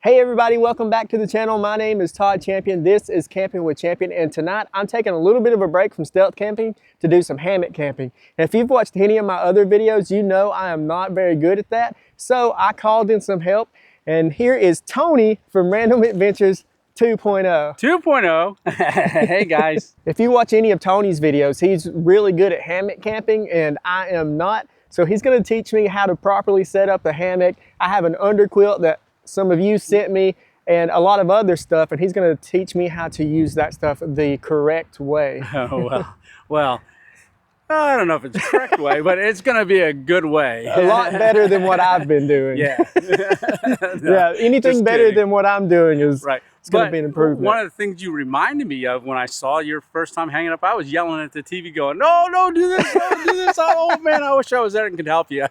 Hey everybody, welcome back to the channel. My name is Todd Champion. This is Camping with Champion, and tonight I'm taking a little bit of a break from stealth camping to do some hammock camping. And if you've watched any of my other videos, you know I am not very good at that. So I called in some help, and here is Tony from Random Adventures 2.0. 2.0. Hey guys. If you watch any of Tony's videos, he's really good at hammock camping, and I am not. So he's gonna teach me how to properly set up a hammock. I have an underquilt that some of you sent me and a lot of other stuff, and he's going to teach me how to use that stuff the correct way. Oh, well, I don't know if it's the correct way, but it's going to be a good way. A lot better than what I've been doing. Yeah. No, yeah, anything better than what I'm doing is right. It's going to be an improvement. One of the things you reminded me of when I saw your first time hanging up, I was yelling at the TV going, no, do this, no, do this. Oh man, I wish I was there and could help you.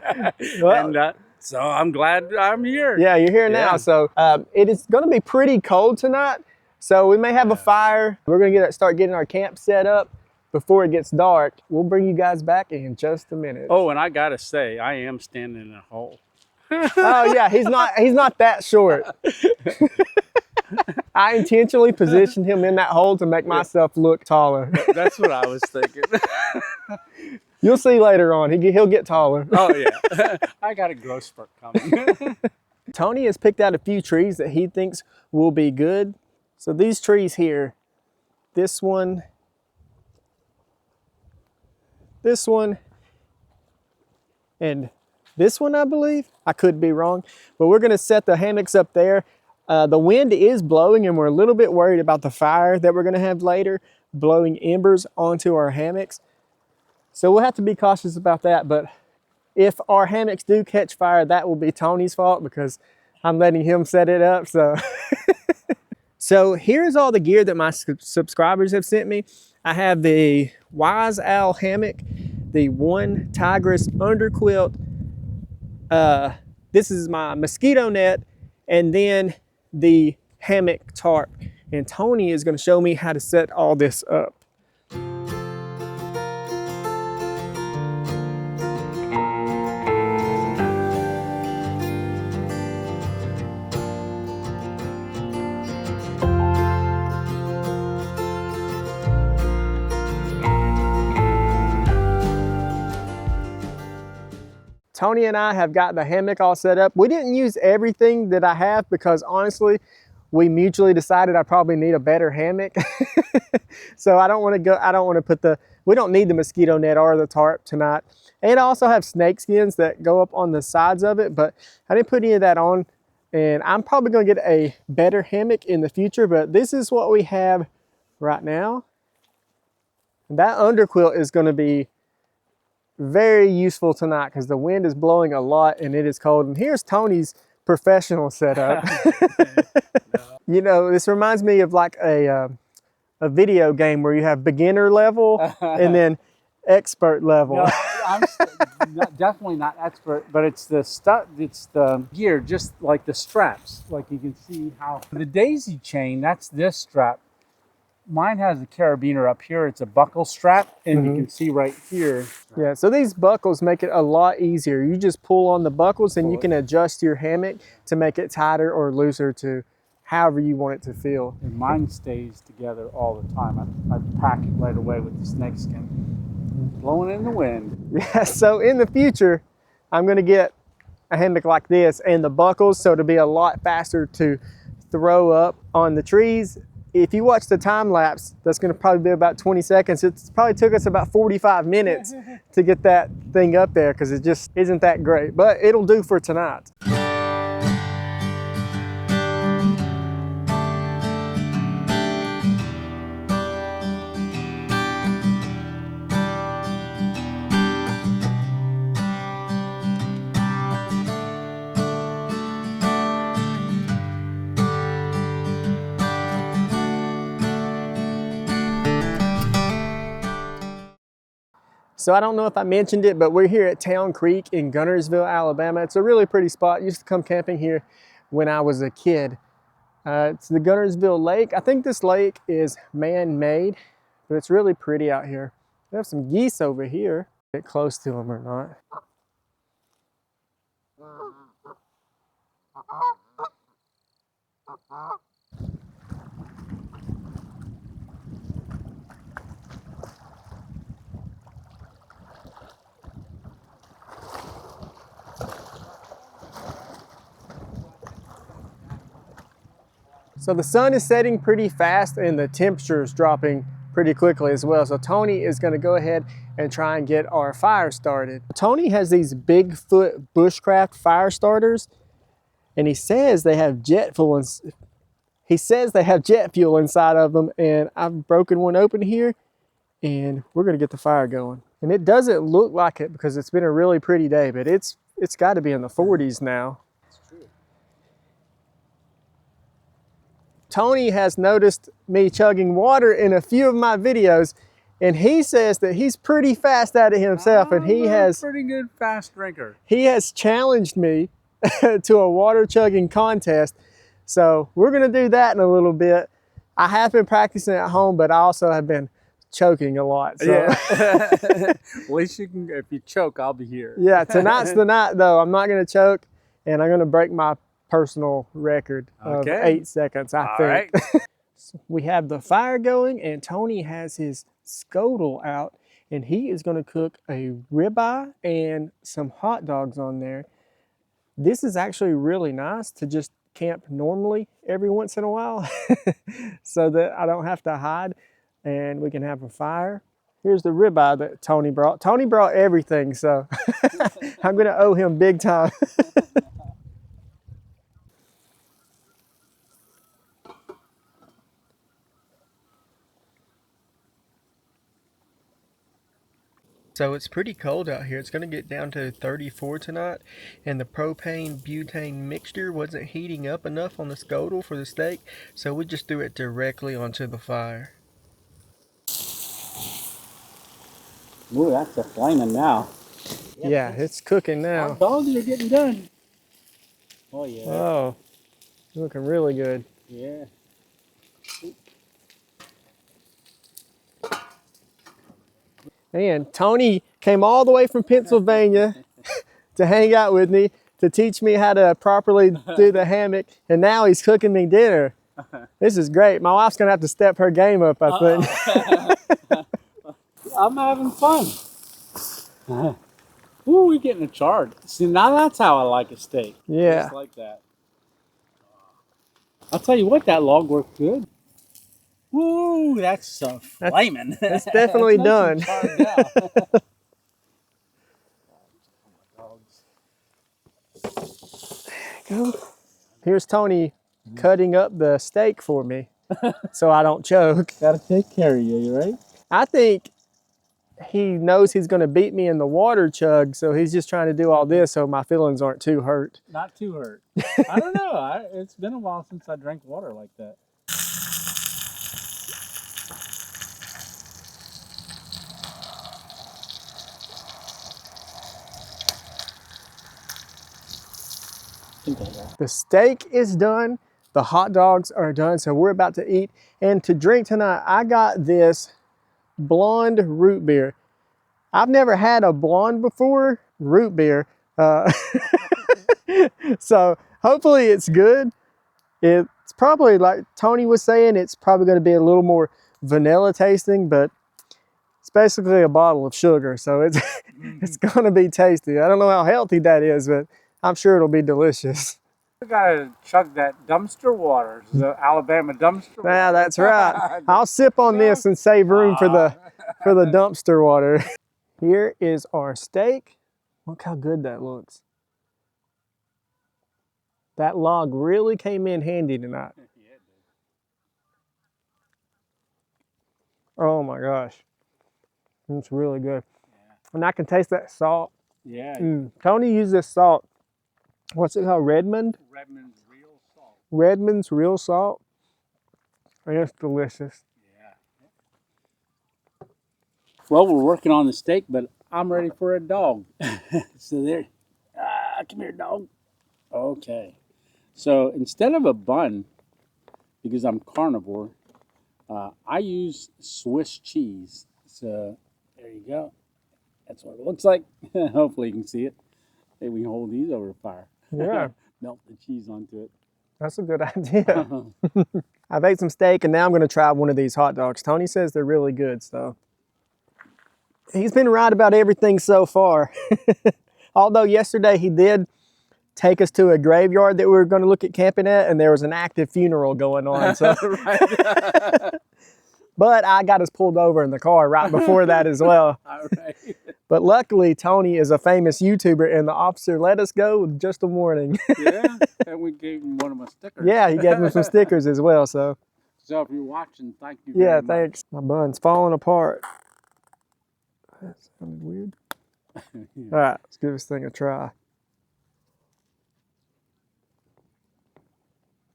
Well, and, so I'm glad I'm here. Yeah, you're here now. So it is going to be pretty cold tonight. So we may have a fire. We're going to start getting our camp set up before it gets dark. We'll bring you guys back in just a minute. Oh, and I got to say, I am standing in a hole. Oh yeah, he's not that short. I intentionally positioned him in that hole to make myself look taller. That's what I was thinking. You'll see later on. He'll get taller. Oh yeah, I got a growth spurt coming. Tony has picked out a few trees that he thinks will be good. So these trees here, this one, and this one, I believe. I could be wrong, but we're going to set the hammocks up there. The wind is blowing, and we're a little bit worried about the fire that we're going to have later, blowing embers onto our hammocks. So we'll have to be cautious about that, but if our hammocks do catch fire, that will be Tony's fault because I'm letting him set it up. So here's all the gear that my subscribers have sent me. I have the Wise Owl hammock, the One Tigress underquilt. This is my mosquito net, and then the hammock tarp. And Tony is going to show me how to set all this up. Tony and I have got the hammock all set up. We didn't use everything that I have because honestly, we mutually decided I probably need a better hammock. So I don't want to put we don't need the mosquito net or the tarp tonight. And I also have snake skins that go up on the sides of it, but I didn't put any of that on. And I'm probably gonna get a better hammock in the future, but this is what we have right now. And that underquilt is gonna be very useful tonight because the wind is blowing a lot and it is cold. And here's Tony's professional setup. You know, this reminds me of like a video game where you have beginner level and then expert level. No, I'm definitely not expert, but it's the stuff, it's the gear, just like the straps. Like you can see how the daisy chain, that's this strap. Mine has a carabiner up here. It's a buckle strap, and you can see right here. Yeah, so these buckles make it a lot easier. You just pull on the buckles and you can adjust your hammock to make it tighter or looser to however you want it to feel. And mine stays together all the time. I pack it right away with the snake skin. Blowing in the wind. Yeah, so in the future, I'm gonna get a hammock like this and the buckles so it'll be a lot faster to throw up on the trees. If you watch the time lapse, that's going to probably be about 20 seconds. It's probably took us about 45 minutes to get that thing up there because it just isn't that great, but it'll do for tonight. So I don't know if I mentioned it, but we're here at Town Creek in Guntersville, Alabama. It's a really pretty spot. I used to come camping here when I was a kid. It's the Guntersville Lake. I think this lake is man-made, but it's really pretty out here. We have some geese over here. Get close to them or not. So the sun is setting pretty fast and the temperature is dropping pretty quickly as well. So Tony is going to go ahead and try and get our fire started. Tony has these Bigfoot bushcraft fire starters, and he says they have jet fuel inside of them, and I've broken one open here and we're going to get the fire going. And it doesn't look like it because it's been a really pretty day, but it's got to be in the 40s now. Tony has noticed me chugging water in a few of my videos, and he says that he's pretty fast at it himself, and he has pretty good fast drinker. He has challenged me to a water chugging contest. So we're gonna do that in a little bit. I have been practicing at home, but I also have been choking a lot. So. Yeah. At least you can, if you choke, I'll be here. Yeah, tonight's the night though. I'm not gonna choke, and I'm gonna break my personal record of 8 seconds, I think. Right. So we have the fire going, and Tony has his scuttle out, and he is going to cook a ribeye and some hot dogs on there. This is actually really nice to just camp normally every once in a while so that I don't have to hide and we can have a fire. Here's the ribeye that Tony brought. Tony brought everything, so I'm going to owe him big time. So it's pretty cold out here. It's going to get down to 34 tonight, and the propane-butane mixture wasn't heating up enough on the scuttle for the steak, so we just threw it directly onto the fire. Ooh, that's a flaming now. Yeah, it's cooking now. Our dogs are getting done. Oh, yeah. Oh, looking really good. Yeah. And Tony came all the way from Pennsylvania to hang out with me, to teach me how to properly do the hammock, and now he's cooking me dinner. This is great. My wife's gonna have to step her game up, I think. I'm having fun. Ooh, we're getting a charge. See, now that's how I like a steak. Yeah. Just like that. I'll tell you what, that log worked good. Woo, that's flaming. That's definitely done. Here's Tony cutting up the steak for me so I don't choke. Gotta take care of you, right? I think he knows he's going to beat me in the water chug, so he's just trying to do all this so my feelings aren't too hurt. Not too hurt. I don't know. It's been a while since I drank water like that. The steak is done, the hot dogs are done, so we're about to eat. And to drink tonight, I got this blonde root beer. I've never had a blonde before, root beer. So hopefully it's good. It's probably, like Tony was saying, it's probably going to be a little more vanilla tasting, but it's basically a bottle of sugar, so it's going to be tasty. I don't know how healthy that is, but I'm sure it'll be delicious. We gotta chug that dumpster water, the Alabama dumpster water. Yeah, that's right. I'll sip on this and save room for the dumpster water. Here is our steak. Look how good that looks. That log really came in handy tonight. Oh my gosh. It's really good. Yeah. And I can taste that salt. Yeah. Tony used this salt. What's it called? Redmond? Redmond's Real Salt. Redmond's Real Salt. And it's delicious. Yeah. Well, we're working on the steak, but I'm ready for a dog. So there. Come here, dog. Okay. So instead of a bun, because I'm carnivore, I use Swiss cheese. So there you go. That's what it looks like. Hopefully you can see it. Maybe we can hold these over the fire. Yeah. Melt the cheese onto it. That's a good idea. I've ate some steak and now I'm going to try one of these hot dogs. Tony says they're really good, so. He's been right about everything so far. Although yesterday he did take us to a graveyard that we were going to look at camping at, and there was an active funeral going on. So. But I got us pulled over in the car right before that as well. All right. But luckily, Tony is a famous YouTuber, and the officer let us go with just a warning. Yeah, and we gave him one of my stickers. Yeah, he gave me some stickers as well. So if you're watching, thank you very yeah, much. thanks. My bun's falling apart. That sounded weird. Yeah. All right, let's give this thing a try.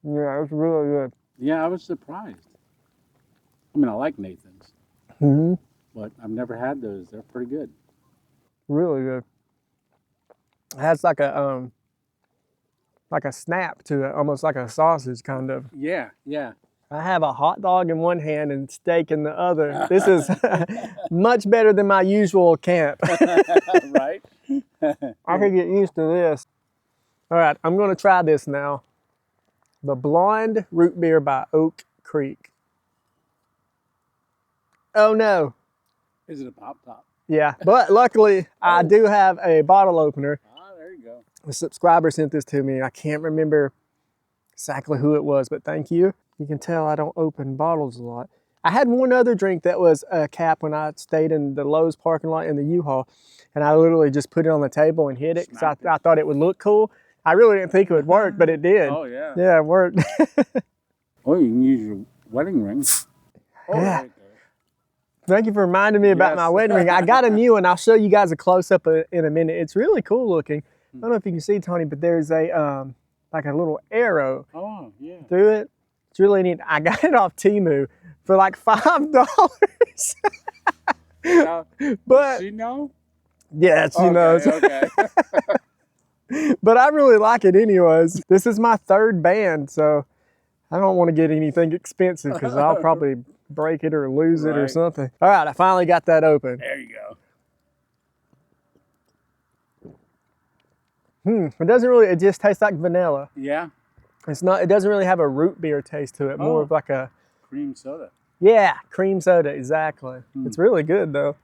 Yeah, it's really good. Yeah, I was surprised. I mean, I like Nathan's, Mm-hmm. but I've never had those. They're pretty good. Really good. It has like a snap to it, almost like a sausage kind of. Yeah, yeah. I have a hot dog in one hand and steak in the other. This is much better than my usual camp. Right? I could get used to this. All right, I'm going to try this now. The Blonde Root Beer by Oak Creek. Oh no. Is it a pop top? Yeah, but luckily I do have a bottle opener. Ah, there you go. A subscriber sent this to me. I can't remember exactly who it was, but thank you. You can tell I don't open bottles a lot. I had one other drink that was a cap when I stayed in the Lowe's parking lot in the U-Haul, and I literally just put it on the table and hit it because I thought it would look cool. I really didn't think it would work, but it did. Oh, yeah. Yeah, it worked. Oh, you can use your wedding ring. Oh, Yeah. right there. Thank you for reminding me about my wedding ring. I got a new one. I'll show you guys a close-up in a minute. It's really cool looking. I don't know if you can see, Tony, but there's a like a little arrow Oh, yeah. through it. It's really neat. I got it off Temu for like $5. Now, But does she know? yes, she knows. Okay. But I really like it anyways. This is my third band, so I don't want to get anything expensive because I'll probably break it or lose it or Right. something. All right, I finally got that open. There you go. It doesn't really, it just tastes like vanilla. Yeah. It doesn't really have a root beer taste to it, more of like a, Cream soda. yeah, cream soda, exactly. It's really good though.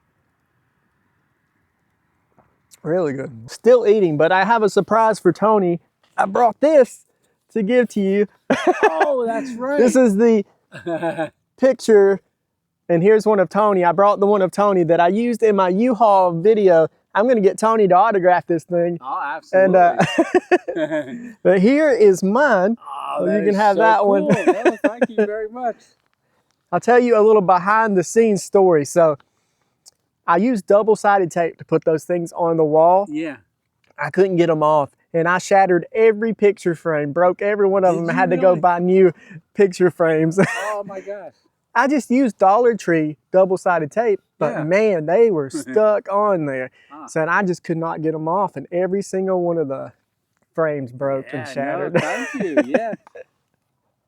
Really good. Still eating, but I have a surprise for Tony. I brought this to give to you. Oh, that's right. This is the picture, and here's one of Tony. I brought the one of Tony that I used in my U-Haul video. I'm gonna get Tony to autograph this thing. Oh, absolutely. And but here is mine. Oh, you that can is have so that cool. one. No, thank you very much. I'll tell you a little behind the scenes story. So I used double-sided tape to put those things on the wall. Yeah. I couldn't get them off, and I shattered every picture frame, broke every one of Did them. I you had to go really? buy new picture frames. Oh my gosh. I just used Dollar Tree double-sided tape, but Yeah. man, they were stuck on there. Ah. So and I just could not get them off, and every single one of the frames broke and shattered. No, thank you. Yeah.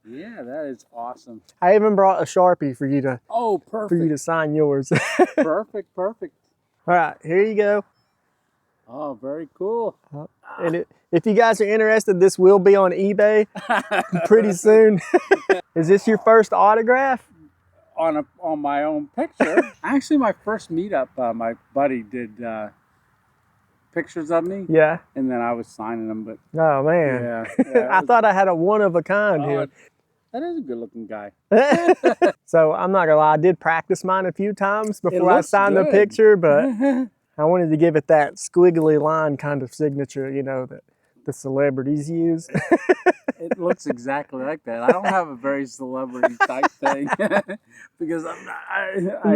Yeah, that is awesome. I even brought a Sharpie for you to Oh, perfect. sign yours. Perfect, perfect. All right, here you go. Oh, very cool. And if you guys are interested, this will be on eBay pretty soon. Is this your first autograph? On my own picture. Actually, my first meetup, my buddy did pictures of me, Yeah. and then I was signing them. But Oh man. yeah, I thought I had a one of a kind oh, here. that is a good-looking guy. So I'm not gonna lie, I did practice mine a few times before I looks signed the good. picture, but I wanted to give it that squiggly line kind of signature, you know, that the celebrities use. It looks exactly like that. I don't have a very celebrity type thing because I'm not.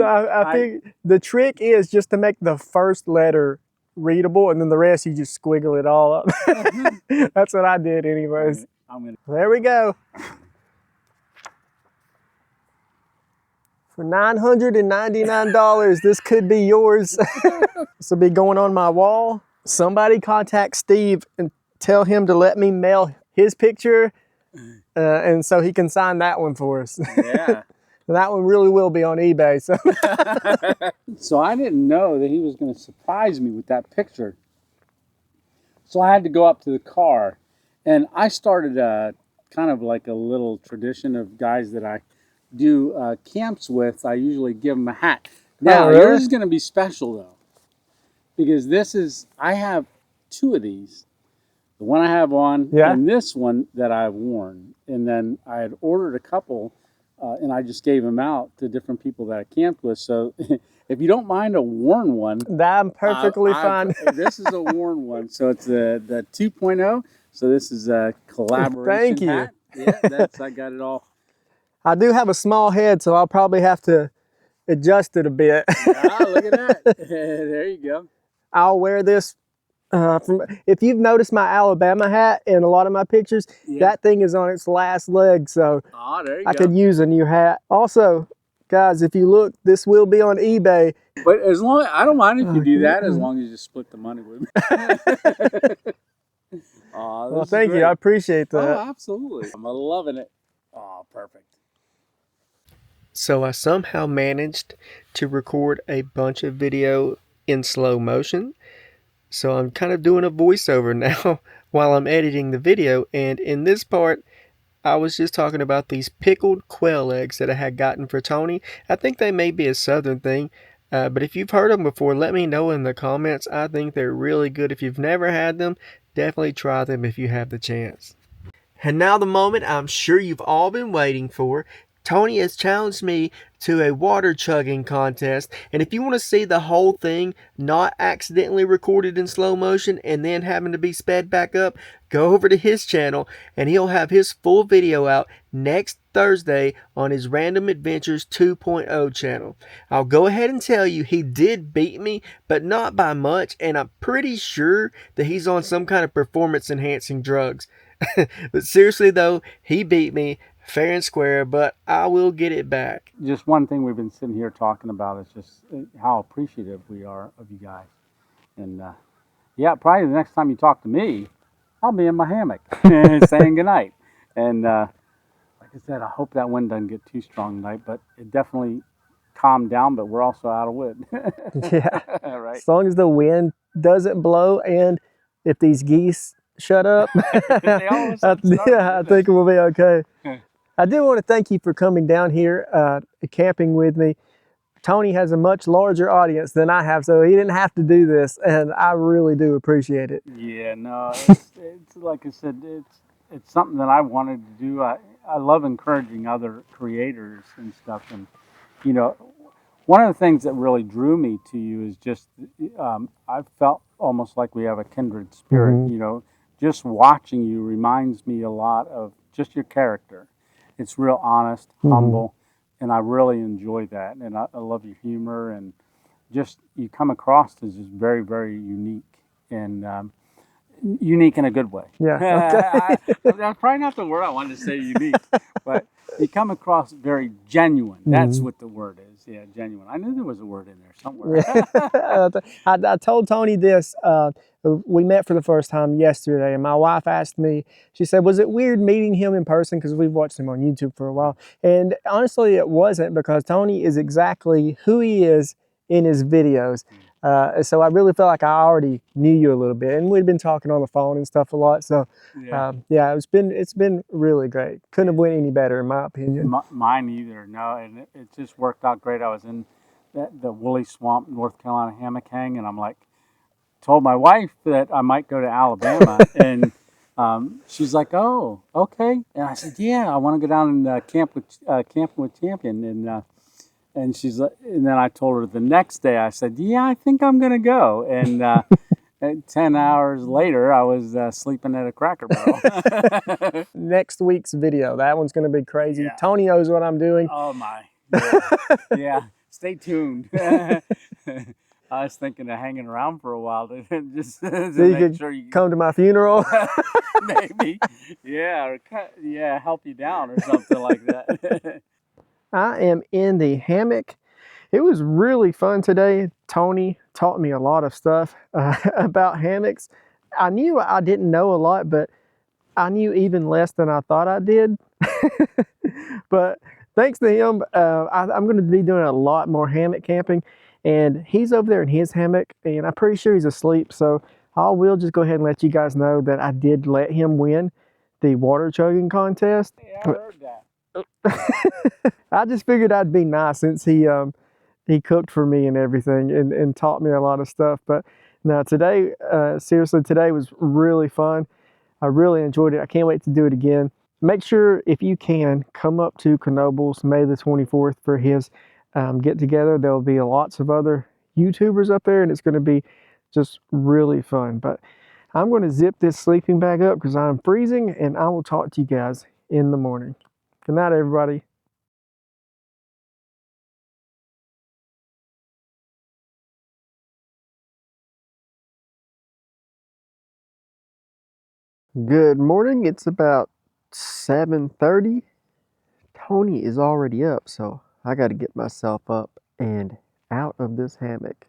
I think the trick is just to make the first letter readable, and then the rest you just squiggle it all up. That's what I did anyways. There we go. For $999, this could be yours. This will be going on my wall. Somebody contact Steve and tell him to let me mail his picture, and so he can sign that one for us. Yeah. That one really will be on eBay. So, So I didn't know that he was going to surprise me with that picture. So I had to go up to the car, and I started kind of like a little tradition of guys that I do camps with. I usually give them a hat. Now, really? yours is going to be special, though, because I have 2 of these. The one I have on, and this one that I've worn. And then I had ordered a couple, and I just gave them out to different people that I camped with. So if you don't mind a worn one, I'm perfectly fine. This is a worn one. So it's the 2.0. So this is a collaboration Thank you. hat. Yeah, I got it all. I do have a small head, so I'll probably have to adjust it a bit. Look at that. There you go. I'll wear this. If you've noticed my Alabama hat in a lot of my pictures, that thing is on its last leg, so there you I go. could use a new hat. Also, guys, if you look, this will be on eBay. But as long I don't mind if you do that, as long as you split the money with me. Well, thank you. I appreciate that. Oh, absolutely. I'm loving it. Oh, perfect. So I somehow managed to record a bunch of video in slow motion. So I'm kind of doing a voiceover now while I'm editing the video. And in this part, I was just talking about these pickled quail eggs that I had gotten for Tony. I think they may be a southern thing. But if you've heard them before, let me know in the comments. I think they're really good. If you've never had them, definitely try them if you have the chance. And now the moment I'm sure you've all been waiting for. Tony has challenged me to a water chugging contest, and if you want to see the whole thing not accidentally recorded in slow motion and then having to be sped back up, go over to his channel and he'll have his full video out next Thursday on his Random Adventures 2.0 channel. I'll go ahead and tell you he did beat me, but not by much, and I'm pretty sure that he's on some kind of performance enhancing drugs. But seriously though, he beat me fair and square, but I will get it back. Just one thing we've been sitting here talking about is just how appreciative we are of you guys. And probably the next time you talk to me, I'll be in my hammock saying goodnight. And like I said, I hope that wind doesn't get too strong tonight, but it definitely calmed down, but we're also out of wood. Yeah, right. As long as the wind doesn't blow and if these geese shut up, I think we'll be okay. I do want to thank you for coming down here camping with me. Tony has a much larger audience than I have, so he didn't have to do this, and I really do appreciate it. Yeah, no, it's like I said, it's something that I wanted to do. I love encouraging other creators and stuff, and you know, one of the things that really drew me to you is just I felt almost like we have a kindred spirit. Mm-hmm. You know, just watching you reminds me a lot of just your character. It's real honest, humble, and I really enjoy that. And I love your humor, and just you come across as just very, very unique, and unique in a good way. Yeah, okay. That's probably not the word I wanted to say, unique, but you come across very genuine. That's what the word is. Yeah, genuine. I knew there was a word in there somewhere. Yeah. I told Tony this. We met for the first time yesterday, and my wife asked me, she said, was it weird meeting him in person? Because we've watched him on YouTube for a while. And honestly, it wasn't, because Tony is exactly who he is in his videos. So I really felt like I already knew you a little bit, and we'd been talking on the phone and stuff a lot. So yeah, it's been really great. Couldn't have went any better in my opinion. Mine either. No, and it just worked out great. I was in the Woolly Swamp, North Carolina hammock hang, and I'm like, told my wife that I might go to Alabama, and she's like, "Oh, okay." And I said, "Yeah, I want to go down and camping with Champion." And she's like, and then I told her the next day. I said, "Yeah, I think I'm gonna go." And 10 hours later, I was sleeping at a Cracker Barrel. Next week's video, that one's gonna be crazy. Yeah. Tony knows what I'm doing. Oh my! Yeah. Stay tuned. I was thinking of hanging around for a while to just to so you make could sure you come to my funeral. maybe, yeah, or help you down or something like that. I am in the hammock. It was really fun today. Tony taught me a lot of stuff about hammocks. I knew I didn't know a lot, but I knew even less than I thought I did. But thanks to him, I'm going to be doing a lot more hammock camping. And he's over there in his hammock, and I'm pretty sure he's asleep. So I will just go ahead and let you guys know that I did let him win the water chugging contest. Yeah, I heard that. I just figured I'd be nice since he cooked for me and everything and taught me a lot of stuff. But no, today, seriously, today was really fun. I really enjoyed it. I can't wait to do it again. Make sure, if you can, come up to Knoebels May the 24th for his get together. There'll be lots of other YouTubers up there, and it's going to be just really fun. But I'm going to zip this sleeping bag up because I'm freezing, and I will talk to you guys in the morning. Good night, everybody. Good morning. It's about 7:30. Tony is already up, so I got to get myself up and out of this hammock.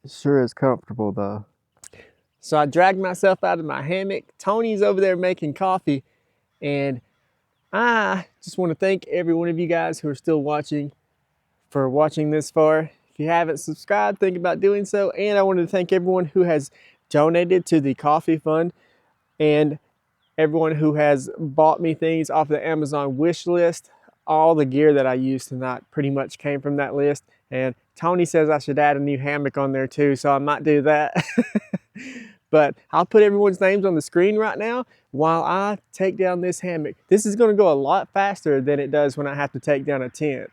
It sure is comfortable though. So I dragged myself out of my hammock. Tony's over there making coffee, and I just want to thank every one of you guys who are still watching for watching this far. If you haven't subscribed, think about doing so. And I wanted to thank everyone who has donated to the coffee fund, and everyone who has bought me things off the Amazon wish list. All the gear that I used tonight pretty much came from that list. And Tony says I should add a new hammock on there too, so I might do that. But I'll put everyone's names on the screen right now while I take down this hammock. This is going to go a lot faster than it does when I have to take down a tent.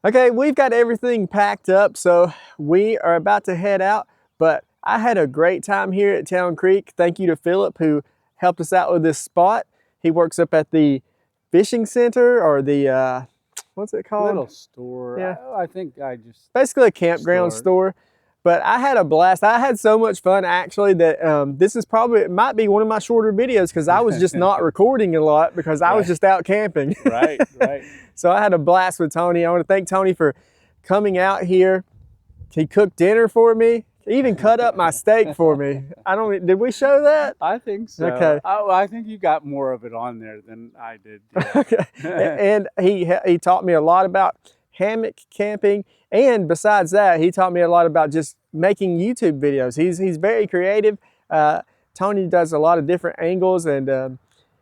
Okay, we've got everything packed up, so we are about to head out, but I had a great time here at Town Creek. Thank you to Philip who helped us out with this spot. He works up at the fishing center, or the, what's it called? Little store. Yeah. I think I just... Basically a campground store. But I had a blast. I had so much fun actually that this is probably, it might be one of my shorter videos because I was just not recording a lot because I was just out camping. Right. So I had a blast with Tony. I want to thank Tony for coming out here. He cooked dinner for me. He even cut up my steak for me. Did we show that? I think so. Okay. I think you got more of it on there than I did. Yeah. Okay. And he taught me a lot about hammock camping, and besides that, he taught me a lot about just making YouTube videos. He's very creative. Tony does a lot of different angles, and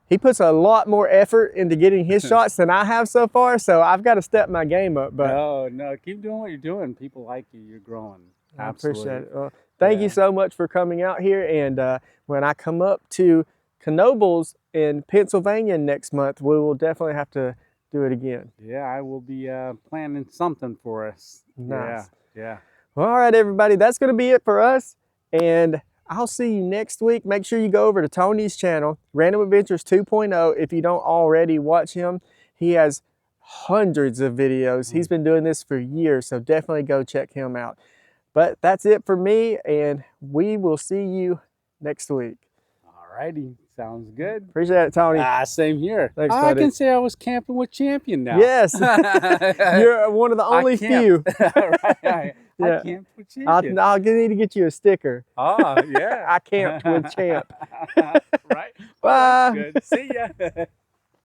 he puts a lot more effort into getting his shots than I have so far. So I've got to step my game up. But no, keep doing what you're doing. People like you. You're growing. I appreciate it. Well, thank you so much for coming out here. And when I come up to Knoebels in Pennsylvania next month, we will definitely have to do it again. Yeah, I will be planning something for us. Nice. Yeah. Well, all right, everybody, that's going to be it for us. And I'll see you next week. Make sure you go over to Tony's channel, Random Adventures 2.0, if you don't already watch him. He has hundreds of videos. He's been doing this for years, so definitely go check him out. But that's it for me, and we will see you next week. All righty. Sounds good. Appreciate it, Tony. Same here. Thanks, I buddy. can say I was camping with Champion now. Yes. You're one of the only few. Right. Yeah. I camped with Champion. I'll need to get you a sticker. Oh, yeah. I camped with Champ. Right. Bye. Well, that's good. See ya.